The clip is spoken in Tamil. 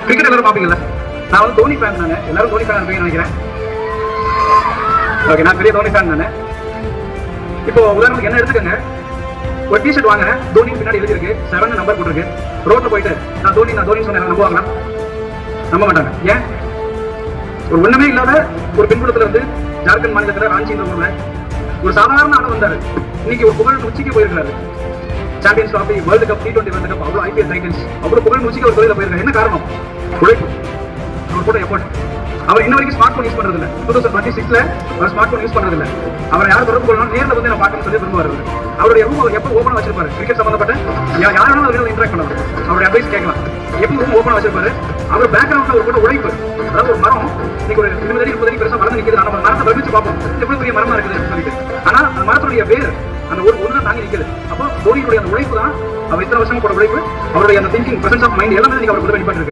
கிரிக்கெட் எல்லாரும் பாப்பீங்கல்ல, நான் வந்து தோனி ஃபேன் தானே, எல்லாரும் தோனி ஃபேன் இருப்பீங்கன்னு நினைக்கிறேன். ஓகே, நான் பெரிய தோனி ஃபேன் தானே. இப்போ உதாரணத்துக்கு என்ன எடுத்துக்கங்க, ஒரு டிஷர்ட் வாங்குறேன், தோனி பின்னாடி எழுதிருக்கு 7 நம்பர் போட்டுருக்கு. ரோட்ல போயிட்டு நான் தோனி சொன்னேன், நம்புவாங்களா? நம்ப மாட்டாங்க. ஏன்? ஒரு ஒண்ணுமே இல்லாத ஒரு பின்புலத்துல இருந்து ஜார்க்கண்ட் மாநிலத்துல ராஞ்சின்ற ஊர்ல ஒரு சாதாரண ஆள் வந்தாரு. இன்னைக்கு ஒரு புகழ் உச்சிக்கு போயிருக்காரு. Champions trophy, world cup, T20 world cup, அவ்வளவு IPL டைட்டில்ஸ், அவ்வளவு புகழ் உச்சிக்கு ஒரு தொழில போயிருக்காரு. என்ன காரணம்? உழைப்பு. அவர் போட்ட எஃபோர்ட். அவர் இன்ன வரைக்கும் ஸ்மார்ட் போன் யூஸ் பண்றது இல்ல. 2026ல அவர் ஸ்மார்ட் போன் யூஸ் பண்றது இல்ல. அவர் யாரும் தொடர்பு கொள்ளணும், நேரில் வந்து நான் பார்க்கணும்னு சொல்லி விரும்புவார். அவருடைய ரூம் அவர் எப்போ ஓப்பனா வச்சிருப்பாரு. கிரிக்கெட் சம்பந்தப்பட்ட யாரும் அவர்கள் இன்டராக்ட் பண்ணலாம், அவருடைய அட்வைஸ் கேட்கலாம். எப்போ ரூம் ஓப்பனா வச்சிருப்பாரு. அவர் பேக்ரவுண்ட்ல ஒரு கூட உழைப்பு. அதாவது ஒரு மரம் இன்னைக்கு ஒரு 20 அடி 30 அடி பெருசா வளர்ந்து நிற்குது. நம்ம மரத்தை பிரமிச்சு பார்ப்போம், எவ்வளவு பெரிய மரமா இருக்குதுன்னு சொல்லிட்டு. ஆனா அந்த மரத்துடைய வேர் அந்த ஒன்று தாங்கி நிற்குது. அப்போ தோனியுடைய அந்த உழைப்பு தான் அவர் இத்தனை வருஷமா போட உழைப்பு. அவருடைய அந்த திங்கிங், பிரசன்ஸ் ஆஃப் மைண்ட் எல்லாமே நீங்க அவர் கூட வெளிப்பாடு இருக்கு.